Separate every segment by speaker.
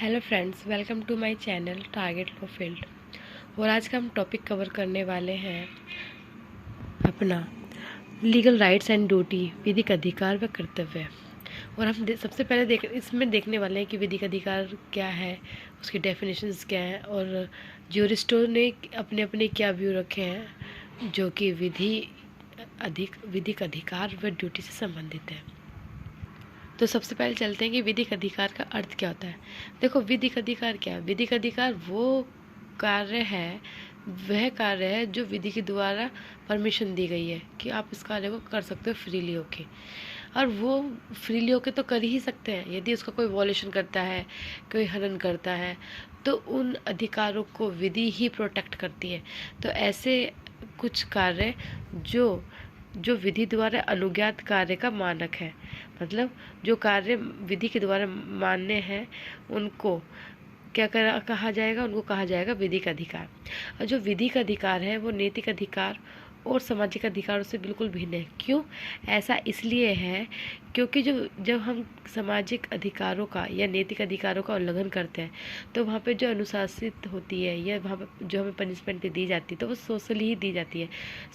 Speaker 1: Hello friends, welcome to my channel target law field. और आज का हम टॉपिक कवर करने वाले हैं अपना लीगल राइट्स एंड ड्यूटी, विधिक अधिकार व कर्तव्य। और हम सबसे पहले इसमें देखने वाले हैं कि विधिक अधिकार क्या है, उसकी डेफिनेशंस क्या है और ज्यूरिस्टों ने अपने अपने क्या व्यू रखे हैं जो कि विधिक अधिकार व ड्यूटी से संबंधित है। तो सबसे पहले चलते हैं कि विधिक अधिकार का अर्थ क्या होता है। देखो, विधिक अधिकार क्या है? विधिक अधिकार वह कार्य है जो विधि के द्वारा परमिशन दी गई है कि आप इस कार्य को कर सकते हो फ्रीली होके। और वो फ्रीली होके तो कर ही सकते हैं। यदि उसका कोई वॉल्यूशन करता है, कोई हनन करता है, तो उन अधिकारों को विधि ही प्रोटेक्ट करती है। तो ऐसे कुछ कार्य जो विधि द्वारा अनुज्ञात कार्य का मानक है, मतलब जो कार्य विधि के द्वारा मान्य है, उनको कहा जाएगा? उनको कहा जाएगा विधिक अधिकार। और जो विधिक अधिकार है वो नैतिक अधिकार और सामाजिक अधिकारों से बिल्कुल भिन्न है। क्यों ऐसा? इसलिए है क्योंकि जब हम सामाजिक अधिकारों का या नैतिक अधिकारों का उल्लंघन करते हैं, तो वहाँ पे जो अनुशासित होती है या वहाँ पे जो हमें पनिशमेंट दी जाती है, तो वो सोशली ही दी जाती है।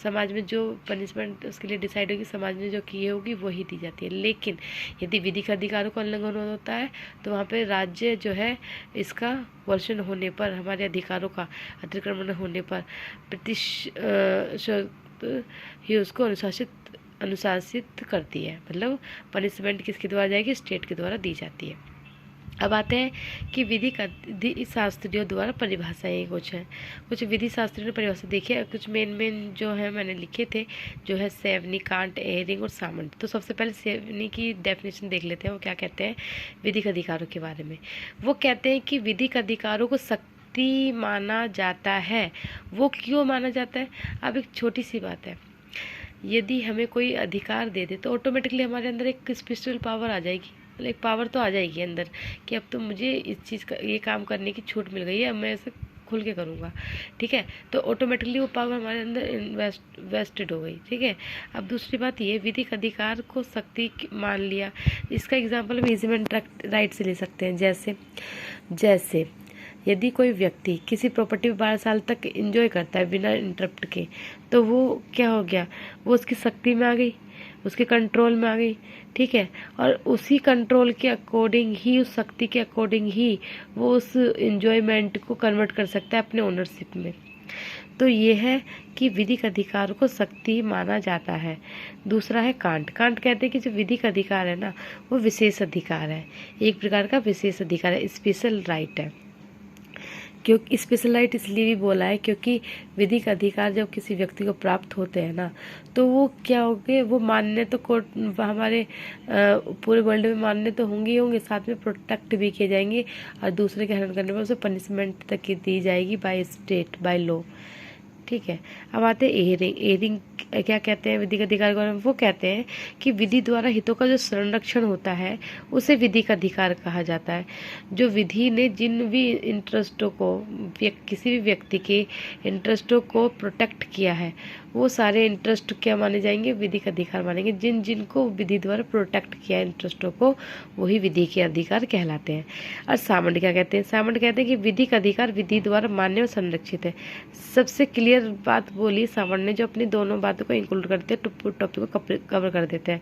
Speaker 1: समाज में जो पनिशमेंट उसके लिए डिसाइड होगी, समाज ने जो की होगी वही दी जाती है। लेकिन यदि विधिक अधिकारों का उल्लंघन होता है, तो वहाँ पे राज्य जो है, इसका वर्षण होने पर, हमारे अधिकारों का अतिक्रमण होने पर प्रतिशत ही उसको अनुशासित करती है। मतलब पनिशमेंट किसके द्वारा जाएगी? स्टेट के द्वारा दी जाती है। अब आते हैं कि विधि शास्त्रियों द्वारा परिभाषाएं कुछ विधि शास्त्रियों ने परिभाषा देखी है। कुछ मेन जो है मैंने लिखे थे, जो है सेवनी, कांट, एहरिंग और सामंत। तो सबसे पहले सेवनी की डेफिनेशन देख लेते हैं। वो क्या कहते हैं विधिक अधिकारों के बारे में? वो कहते हैं कि विधिक अधिकारों को शक्ति माना जाता है। वो क्यों माना जाता है? अब एक छोटी सी बात है, यदि हमें कोई अधिकार दे दे तो ऑटोमेटिकली हमारे अंदर एक स्पेशल पावर आ जाएगी। मतलब एक पावर तो आ जाएगी अंदर कि अब तो मुझे इस चीज़ का, ये काम करने की छूट मिल गई है, अब मैं इसे खुल के करूँगा। ठीक है, तो ऑटोमेटिकली वो पावर हमारे अंदर वेस्टेड हो गई। ठीक है, अब दूसरी बात ये, विधिक अधिकार को शक्ति मान लिया। इसका एग्जाम्पल हम इजीमेंट राइट से ले सकते हैं। जैसे यदि कोई व्यक्ति किसी प्रॉपर्टी में 12 साल तक एंजॉय करता है बिना इंटरप्ट के, तो वो क्या हो गया? वो उसकी शक्ति में आ गई, उसके कंट्रोल में आ गई। ठीक है, और उसी कंट्रोल के अकॉर्डिंग ही, उस शक्ति के अकॉर्डिंग ही वो उस एंजॉयमेंट को कन्वर्ट कर सकता है अपने ओनरशिप में। तो ये है कि विधिक अधिकार को शक्ति माना जाता है। दूसरा है कांट। कांट कहते हैं कि जो विधिक अधिकार है ना, वो विशेष अधिकार है, एक प्रकार का विशेष अधिकार है, स्पेशल राइट है। क्योंकि स्पेशल राइट इसलिए भी बोला है क्योंकि विधिक अधिकार जब किसी व्यक्ति को प्राप्त होते हैं ना, तो वो क्या होंगे? वो मान्य तो कोर्ट हमारे पूरे वर्ल्ड में मान्य तो होंगे, साथ में प्रोटेक्ट भी किए जाएंगे, और दूसरे के हनन करने पर उसे पनिशमेंट तक की दी जाएगी बाय स्टेट, बाय लॉ। ठीक है, अब आते हैं एयरिंग। एयरिंग क्या कहते हैं विधिक अधिकार के बारे में? वो कहते हैं कि विधि द्वारा हितों का जो संरक्षण होता है, उसे विधिक अधिकार कहा जाता है। जो विधि ने जिन भी इंटरेस्टों को, किसी भी व्यक्ति के इंटरेस्टों को प्रोटेक्ट किया है, वो सारे इंटरेस्ट क्या माने जाएंगे? विधिक अधिकार मानेंगे। जिनको विधि द्वारा प्रोटेक्ट किया इंटरेस्टों को, वही विधि के अधिकार कहलाते हैं। और सामंत क्या कहते हैं? सामंत कहते हैं कि विधिक अधिकार विधि द्वारा मान्य और संरक्षित है। सबसे क्लियर बात बोली सामंत ने, जो अपनी दोनों बातों को इंक्लूड करते हैं, टॉपिक को कवर कर देते हैं।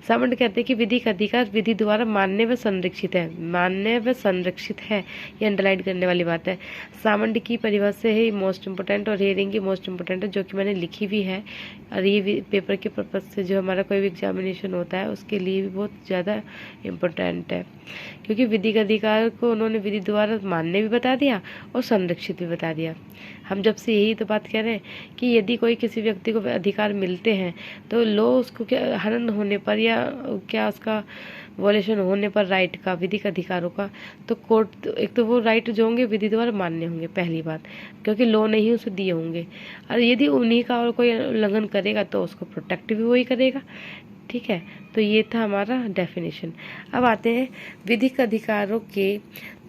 Speaker 1: सामंत कहते हैं कि विधिक अधिकार विधि द्वारा मान्य व संरक्षित है। मान्य व संरक्षित है, ये अंडरलाइन करने वाली बात है। सामंत की परिभाषा है मोस्ट इम्पोर्टेंट, और हेयरिंग की मोस्ट इम्पोर्टेंट है, जो कि मैंने लिखी भी है। और ये पेपर के पर्पज से, जो हमारा कोई भी एग्जामिनेशन होता है उसके लिए भी बहुत ज़्यादा इम्पोर्टेंट है, क्योंकि विधिक अधिकार को उन्होंने विधि द्वारा मान्य भी बता दिया और संरक्षित भी बता दिया। हम जब से यही तो बात कह रहे हैं कि यदि कोई किसी व्यक्ति को अधिकार मिलते हैं, तो लो उसको क्या हनन होने पर या क्या उसका वॉल्यूशन होने पर राइट का, विधिक अधिकारों का, तो कोर्ट, एक तो वो राइट जो होंगे विधि द्वारा मान्य होंगे, पहली बात, क्योंकि लॉ ने ही उसे दिए होंगे। और यदि उन्हीं का और कोई उल्लंघन करेगा तो उसको प्रोटेक्ट भी वही करेगा। ठीक है, तो ये था हमारा डेफिनेशन। अब आते हैं विधिक अधिकारों के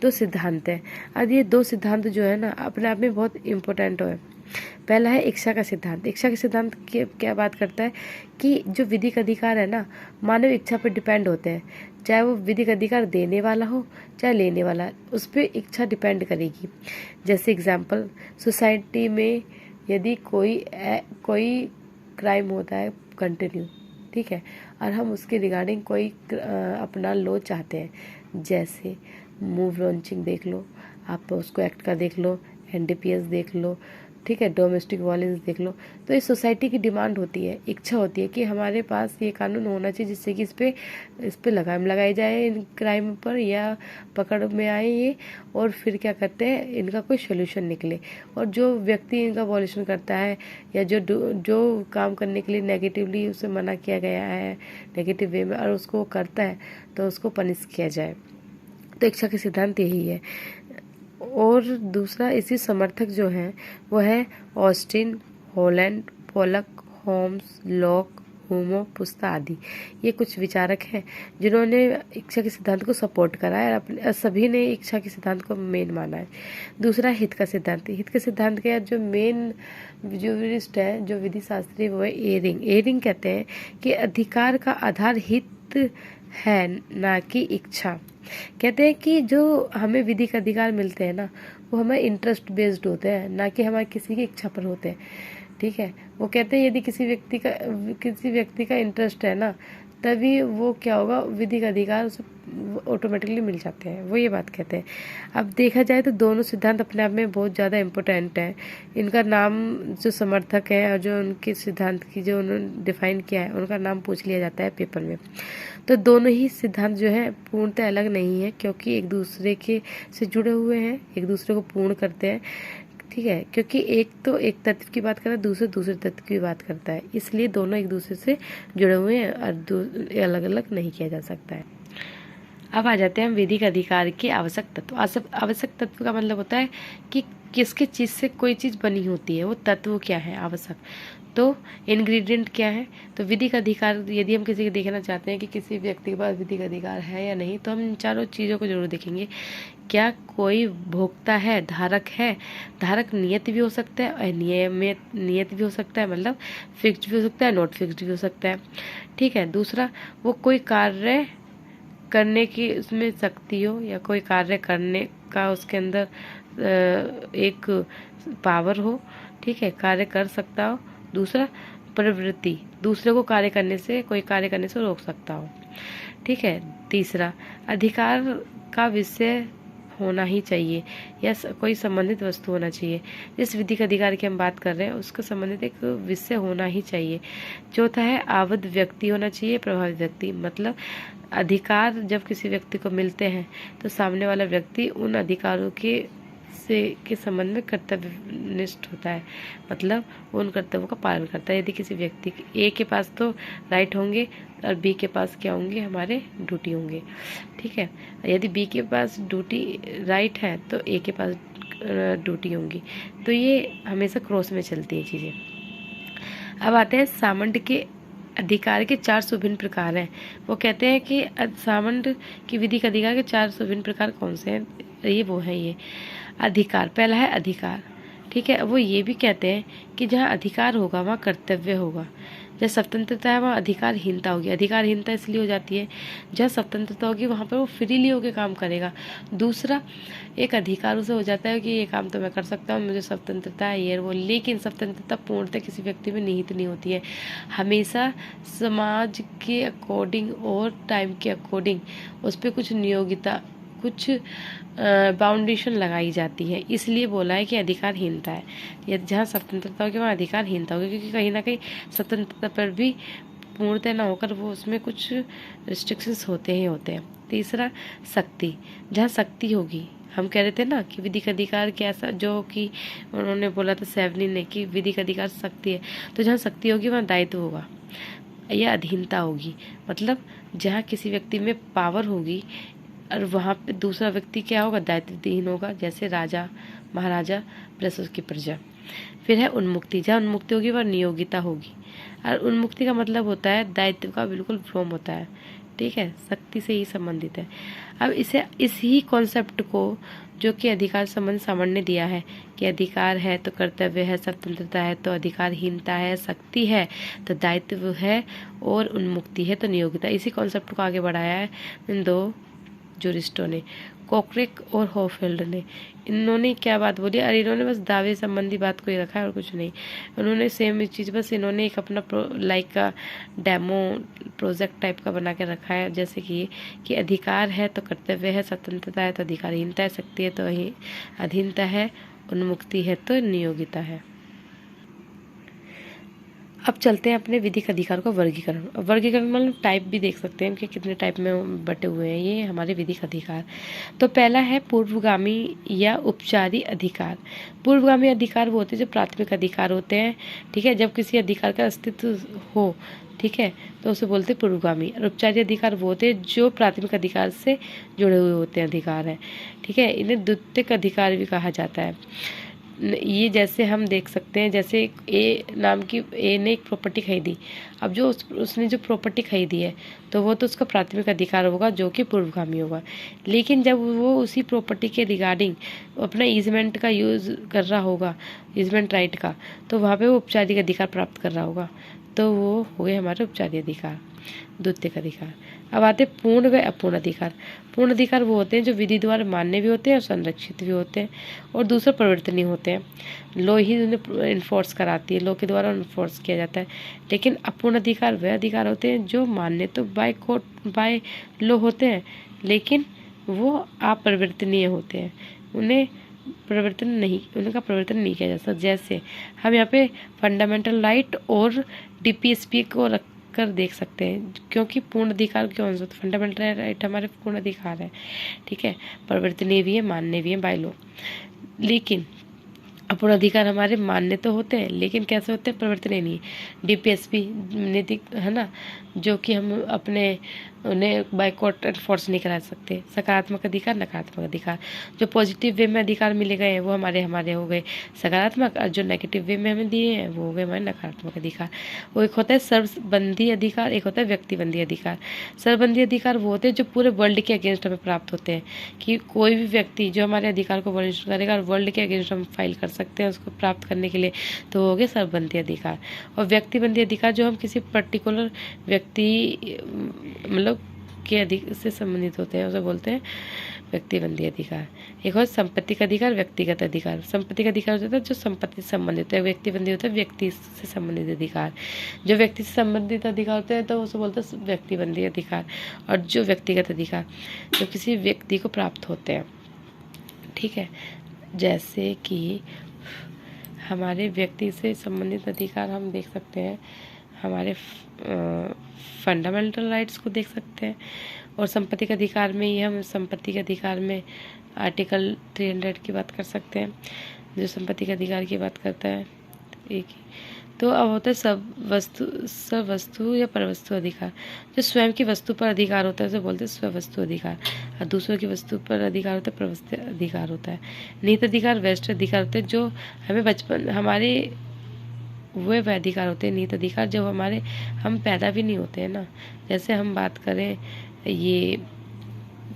Speaker 1: दो सिद्धांत हैं। अब ये दो सिद्धांत जो है ना, अपने आप में बहुत इम्पोर्टेंट है। पहला है इच्छा का सिद्धांत। इच्छा का सिद्धांत क्या बात करता है कि जो विधिक अधिकार है ना, मानव इच्छा पर डिपेंड होते हैं। चाहे वो विधिक अधिकार देने वाला हो चाहे लेने वाला, उस पर इच्छा डिपेंड करेगी। जैसे एग्जाम्पल, सोसाइटी में यदि कोई क्राइम होता है कंटिन्यू, ठीक है, और हम उसके रिगार्डिंग कोई अपना लॉ चाहते हैं, जैसे मूव लॉन्चिंग देख लो, आप उसको एक्ट का देख लो, NDPS देख लो, ठीक है, डोमेस्टिक वायलेंस देख लो। तो इस सोसाइटी की डिमांड होती है, इच्छा होती है कि हमारे पास ये कानून होना चाहिए जिससे कि इस पे लगाम लगाई जाए इन क्राइम पर, या पकड़ में आए ये, और फिर क्या करते हैं, इनका कोई सोल्यूशन निकले। और जो व्यक्ति इनका वॉल्यूशन करता है या जो काम करने के लिए नेगेटिवली उसे मना किया गया है नेगेटिव वे में, और उसको करता है तो उसको पनिश किया जाए। तो इच्छा के सिद्धांत यही है। और दूसरा इसी समर्थक जो हैं वो है Austin, Holland, Pollock, Holmes, Locke, होमो, पुस्ता आदि। ये कुछ विचारक हैं जिन्होंने इच्छा के सिद्धांत को सपोर्ट करा है, अपने सभी ने इच्छा के सिद्धांत को मेन माना है। दूसरा हित का सिद्धांत। हित के सिद्धांत का जो मेन ज्यूरिस्ट है, जो विधि शास्त्री, वो है एरिंग। एरिंग कहते हैं कि अधिकार का आधार हित है, ना कि इच्छा। कहते हैं कि जो हमें विधिक अधिकार मिलते हैं ना, वो हमारे इंटरेस्ट बेस्ड होते हैं, ना कि हमारे किसी की इच्छा पर होते हैं, ठीक है। वो कहते हैं यदि किसी व्यक्ति का इंटरेस्ट है ना, तभी वो क्या होगा, विधिक अधिकार उसे ऑटोमेटिकली मिल जाते हैं, वो ये बात कहते हैं। अब देखा जाए तो दोनों सिद्धांत अपने आप में बहुत ज़्यादा इम्पोर्टेंट है। इनका नाम जो समर्थक है और जो उनके सिद्धांत की जो उन्होंने डिफाइन किया है, उनका नाम पूछ लिया जाता है पेपर में। तो दोनों ही सिद्धांत जो है पूर्णतः अलग नहीं है, क्योंकि एक दूसरे के से जुड़े हुए हैं, एक दूसरे को पूर्ण करते हैं, ठीक है। क्योंकि एक तो एक तत्व की बात करता है, दूसरे तत्व की बात करता है, इसलिए दोनों एक दूसरे से जुड़े हुए हैं और अलग अलग नहीं किया जा सकता है। अब आ जाते हैं हम विधिक अधिकार के आवश्यक तत्व। आवश्यक तत्व का मतलब होता है कि किसके चीज़ से कोई चीज़ बनी होती है, वो तत्व क्या है आवश्यक। तो इंग्रेडिएंट क्या है। तो विधिक अधिकार, यदि हम किसी को देखना चाहते हैं कि किसी व्यक्ति के पास विधिक अधिकार है या नहीं, तो हम इन चारों चीज़ों को जरूर देखेंगे। क्या कोई भोक्ता है, धारक है। धारक नियत भी हो सकता है, अनियमित भी हो सकता है, मतलब फिक्स्ड भी हो सकता है, नॉट फिक्स्ड भी हो सकता है, ठीक है। दूसरा, वो कोई कार्य करने की उसमें शक्ति हो, या कोई कार्य करने का उसके अंदर एक पावर हो, ठीक है, कार्य कर सकता हो। दूसरा, प्रवृत्ति, दूसरे को कार्य करने से रोक सकता हो, ठीक है। तीसरा, अधिकार का विषय होना ही चाहिए, या कोई संबंधित वस्तु होना चाहिए। जिस विधिक अधिकार की हम बात कर रहे हैं उसको संबंधित एक विषय होना ही चाहिए। चौथा है आवद्ध व्यक्ति होना चाहिए, प्रभावित व्यक्ति, मतलब अधिकार जब किसी व्यक्ति को मिलते हैं तो सामने वाला व्यक्ति उन अधिकारों के संबंध में कर्तव्यनिष्ठ होता है, मतलब वो उन कर्तव्यों का पालन करता है। यदि किसी व्यक्ति ए के पास तो राइट होंगे और बी के पास क्या होंगे, हमारे ड्यूटी होंगे, ठीक है। यदि बी के पास ड्यूटी राइट है तो ए के पास ड्यूटी होंगी। तो ये हमेशा क्रॉस में चलती है चीज़ें। अब आते हैं सामंत के अधिकार के 4 विभिन्न प्रकार हैं। वो कहते हैं कि सामंत की विधिक अधिकार के 4 विभिन्न प्रकार कौन से हैं। ये अधिकार, पहला है अधिकार, ठीक है। वो ये भी कहते हैं कि जहाँ अधिकार होगा वहाँ कर्तव्य होगा। जहाँ स्वतंत्रता है वहाँ अधिकारहीनता होगी। अधिकारहीनता इसलिए हो जाती है, जहाँ स्वतंत्रता होगी वहाँ पर वो फ्रीली होकर काम करेगा। दूसरा, एक अधिकार उसे हो जाता है कि ये काम तो मैं कर सकता हूँ, मुझे स्वतंत्रता है ये वो, लेकिन स्वतंत्रता पूर्णतः किसी व्यक्ति में निहित नहीं होती है। हमेशा समाज के अकॉर्डिंग और टाइम के अकॉर्डिंग उस पर कुछ बाउंडेशन लगाई जाती है, इसलिए बोला है कि अधिकारहीनता है। या जहाँ स्वतंत्रता होगी वहाँ अधिकारहीनता होगी, क्योंकि कहीं ना कहीं स्वतंत्रता पर भी पूर्णतः ना होकर वो उसमें कुछ रिस्ट्रिक्शंस होते हैं। तीसरा, शक्ति, जहाँ शक्ति होगी, हम कह रहे थे ना कि विधिक अधिकार कैसा, जो कि उन्होंने बोला था सेवलिन ने कि विधिक अधिकार शक्ति है, तो जहाँ शक्ति होगी वहाँ दायित्व होगा या अधीनता होगी, मतलब जहाँ किसी व्यक्ति में पावर होगी और वहाँ पे दूसरा व्यक्ति क्या होगा, दायित्वहीन होगा, जैसे राजा महाराजा प्लस उसकी प्रजा। फिर है उन्मुक्ति, जहाँ उन्मुक्ति होगी वह नियोगिता होगी, और उन्मुक्ति का मतलब होता है दायित्व का बिल्कुल भ्रम होता है, ठीक है, शक्ति से ही संबंधित है। अब इसी कॉन्सेप्ट को जो कि अधिकार संबंध सामान्य ने दिया है कि अधिकार है तो कर्तव्य है, स्वतंत्रता है तो अधिकारहीनता है, शक्ति है तो दायित्व है, और उन्मुक्ति है तो नियोगिता। इसी कॉन्सेप्ट को आगे बढ़ाया है इन दो जूरिस्टों ने, कॉक्रेक और हॉफेल्ड ने। इन्होंने क्या बात बोली? अरे इन्होंने बस दावे संबंधी बात को ही रखा है और कुछ नहीं। उन्होंने सेम चीज़, बस इन्होंने एक अपना लाइक का डेमो प्रोजेक्ट टाइप का बना के रखा है, जैसे कि अधिकार है तो कर्तव्य है, स्वतंत्रता है तो अधिकारहीनता है, शक्ति है तो अधीनता है, उन्मुक्ति है तो नियोगिता है। अब चलते हैं अपने विधिक अधिकार को वर्गीकरण। वर्गीकरण मतलब टाइप भी देख सकते हैं कि कितने टाइप में बटे हुए हैं ये हमारे विधिक अधिकार। तो पहला है पूर्वगामी या उपचारी अधिकार। पूर्वगामी अधिकार वो होते हैं जो प्राथमिक अधिकार होते हैं, ठीक है, जब किसी अधिकार का अस्तित्व हो, ठीक है, तो उसे बोलते हैं पूर्वगामी। और उपचारी अधिकार वो होते हैं जो प्राथमिक अधिकार से जुड़े हुए होते हैं अधिकार हैं, ठीक है, इन्हें द्वितीयक अधिकार भी कहा जाता है। ये जैसे हम देख सकते हैं, जैसे ए ने एक प्रॉपर्टी खरीदी। अब जो उसने जो प्रॉपर्टी खरीदी है तो वो तो उसका प्राथमिक अधिकार होगा जो कि पूर्वगामी होगा। लेकिन जब वो उसी प्रॉपर्टी के रिगार्डिंग अपना ईजमेंट का यूज़ कर रहा होगा, ईजमेंट राइट का, तो वहाँ पे वो औपचारिक अधिकार प्राप्त कर रहा होगा, तो वो हो गए हमारे औपचारिक अधिकार, द्वितीयक अधिकार। अब आते हैं पूर्ण व अपूर्ण अधिकार। पूर्ण अधिकार वो होते हैं जो विधि द्वारा मान्य भी होते हैं और संरक्षित भी होते हैं और दूसरा परिवर्तनीय होते हैं। लॉ ही उन्हें इन्फोर्स कराती है, लॉ के द्वारा इन्फोर्स किया जाता है। लेकिन अपूर्ण अधिकार वह अधिकार होते हैं जो मान्य तो बाय लॉ होते हैं, लेकिन वो अपरिवर्तनीय होते हैं, उनका परिवर्तन नहीं किया जा सकता। जैसे हम यहाँ पे फंडामेंटल राइट और डीपीएसपी को रख कर देख सकते हैं, क्योंकि पूर्ण अधिकार कौन सा? फंडामेंटल राइट हमारे पूर्ण अधिकार है, ठीक है, परिवर्तनीय भी है, मान्य भी है बाय लॉ। लेकिन अपूर्ण अधिकार हमारे मान्य तो होते हैं, लेकिन कैसे होते हैं? परिवर्तनीय नहीं। डीपीएसपी नीतिक है ना, जो कि हम अपने उन्हें बाइकॉट एनफोर्स नहीं करा सकते। सकारात्मक अधिकार, नकारात्मक अधिकार, जो पॉजिटिव वे में अधिकार मिले गए हैं वो हमारे हो गए सकारात्मक, और जो नेगेटिव वे में हमें दिए हैं वो हो गए हमारे नकारात्मक अधिकार। वो एक होता है सर्वबंधी अधिकार, एक होता है व्यक्तिबंधी अधिकार। सर्वबंधी अधिकार वो होते हैं जो पूरे वर्ल्ड के अगेंस्ट हमें प्राप्त होते हैं, कि कोई भी व्यक्ति जो हमारे अधिकार को वरिष्ठ करेगा और वर्ल्ड के अगेंस्ट हम फाइल कर सकते हैं उसको प्राप्त करने के लिए, तो हो गए सर्वबंधी अधिकार। और व्यक्तिबंधी अधिकार जो हम किसी पर्टिकुलर व्यक्ति मतलब के से संबंधित होते हैं, उसे बोलते हैं व्यक्तिबंधी अधिकार। एक और संपत्ति का अधिकार, व्यक्तिगत अधिकार। संपत्ति का अधिकार होता है जो संपत्ति से संबंधित है, व्यक्तिबंधी होता है व्यक्ति से संबंधित अधिकार। जो व्यक्ति से संबंधित अधिकार होते हैं तो उसे बोलते हैं व्यक्तिबंधी अधिकार। और जो व्यक्तिगत अधिकार जो किसी व्यक्ति को प्राप्त होते हैं, ठीक है, जैसे कि हमारे व्यक्ति से संबंधित अधिकार हम देख सकते हैं, हमारे फंडामेंटल राइट्स को देख सकते हैं। और संपत्ति के अधिकार में ही हम संपत्ति के अधिकार में आर्टिकल 300 की बात कर सकते हैं, जो संपत्ति के अधिकार की बात करता है। एक ही तो अब होता है सब वस्तु या परवस्तु अधिकार। जो स्वयं की वस्तु पर अधिकार होता है उसे बोलते हैं स्ववस्तु अधिकार, और दूसरों की वस्तु पर अधिकार होता है परवस्तु अधिकार होता है। नीत अधिकार वैश्य अधिकार होते हैं जो हमें बचपन हमारे वह अधिकार होते हैं। नीत अधिकार जब हम पैदा भी नहीं होते हैं ना, जैसे हम बात करें ये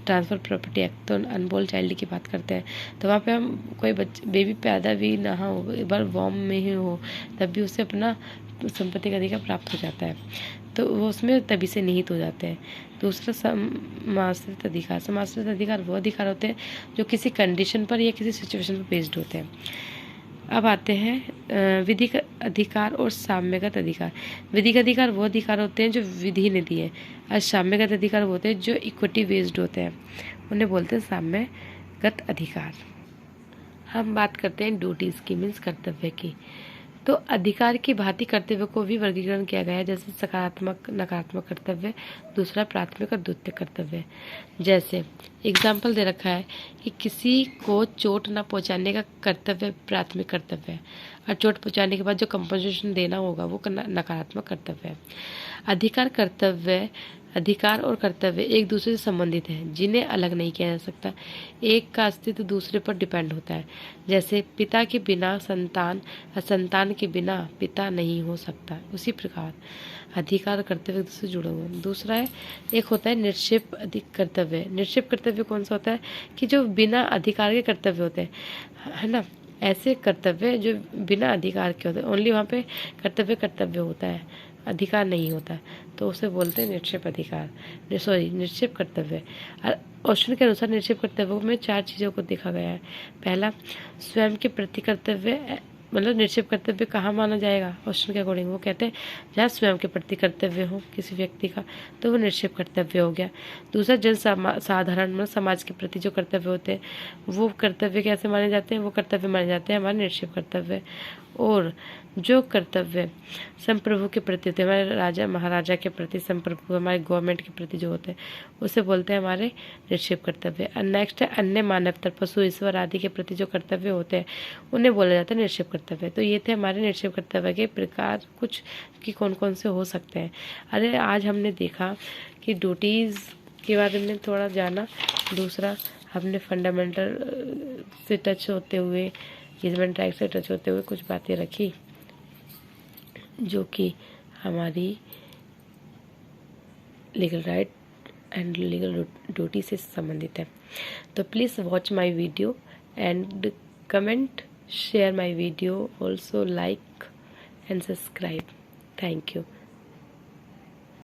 Speaker 1: ट्रांसफर प्रॉपर्टी एक्ट, तो अनबोर्न चाइल्ड की बात करते हैं, तो वहाँ पे हम कोई बेबी पैदा भी ना हो, एक बार वॉर्म में ही हो, तब भी उसे अपना संपत्ति का अधिकार प्राप्त हो जाता है, तो वो उसमें तभी से निहित हो जाते हैं। दूसरा समाश्रित अधिकार। समाश्रित अधिकार वो अधिकार होते हैं जो किसी कंडीशन पर या किसी सिचुएशन पर बेस्ड होते हैं। अब आते हैं विधिक अधिकार और साम्यगत अधिकार। विधिक अधिकार वो अधिकार होते हैं जो विधि ने दिए, और साम्यगत अधिकार वो होते हैं जो इक्विटी बेस्ड होते हैं, उन्हें बोलते हैं साम्यगत अधिकार। हम बात करते हैं ड्यूटीज़ की, मीन्स कर्तव्य की। तो अधिकार की भांति कर्तव्य को भी वर्गीकरण किया गया है, जैसे सकारात्मक, नकारात्मक कर्तव्य, दूसरा प्राथमिक और द्वितीयक कर्तव्य। जैसे एग्जाम्पल दे रखा है कि किसी को चोट न पहुंचाने का कर्तव्य प्राथमिक कर्तव्य है, और चोट पहुंचाने के बाद जो कंपनसेशन देना होगा वो नकारात्मक कर्तव्य है। अधिकार कर्तव्य अधिकार और कर्तव्य एक दूसरे से संबंधित हैं, जिन्हें अलग नहीं किया जा सकता। एक का अस्तित्व दूसरे पर डिपेंड होता है। जैसे पिता के बिना संतान और संतान के बिना पिता नहीं हो सकता, उसी प्रकार अधिकार और कर्तव्य एक दूसरे से जुड़े हुए हैं। दूसरा है, एक होता है निक्षेप कर्तव्य। निक्षेप कर्तव्य कौन सा होता है कि जो बिना अधिकार के कर्तव्य होते हैं, है ना, ऐसे कर्तव्य जो बिना अधिकार के होते हैं, ओनली वहाँ पे कर्तव्य कर्तव्य होता है, अधिकार नहीं होता है, तो उसे बोलते हैं निक्षेप अधिकार, निक्षेप कर्तव्य। ऑप्शन के अनुसार निक्षेप कर्तव्यों में 4 चीज़ों को देखा गया है। पहला, स्वयं के प्रति कर्तव्य, मतलब निक्षेप कर्तव्य कहाँ माना जाएगा क्वेश्चन के अकॉर्डिंग, वो कहते हैं जहाँ स्वयं के प्रति कर्तव्य हो किसी व्यक्ति का, तो वो निक्षेप कर्तव्य हो गया। दूसरा, साधारण मतलब समाज के प्रति जो कर्तव्य होते हैं, वो कर्तव्य कैसे माने जाते हैं, वो कर्तव्य माने जाते हैं हमारे निक्षेप कर्तव्य। और जो कर्तव्य संप्रभु के प्रति होते हैं, हमारे राजा महाराजा के प्रति, संप्रभु हमारे गवर्नमेंट के प्रति जो होते हैं, उसे बोलते हैं हमारे निक्षेप कर्तव्य। और नेक्स्ट है अन्य मानवता, पशु ईश्वर आदि के प्रति जो कर्तव्य होते हैं, उन्हें बोला जाता है निक्षेप कर्तव्य। तो ये थे हमारे निक्षेप कर्तव्य के प्रकार कुछ कि कौन कौन से हो सकते हैं। अरे आज हमने देखा कि ड्यूटीज़ के बारे में थोड़ा जाना। दूसरा, हमने फंडामेंटल से टच होते हुए, ह्यूमन राइट से टच होते हुए कुछ बातें रखी जो कि हमारी legal right and legal duty से संबंधित है। तो please watch my video and comment, share my video, also like and subscribe. Thank you.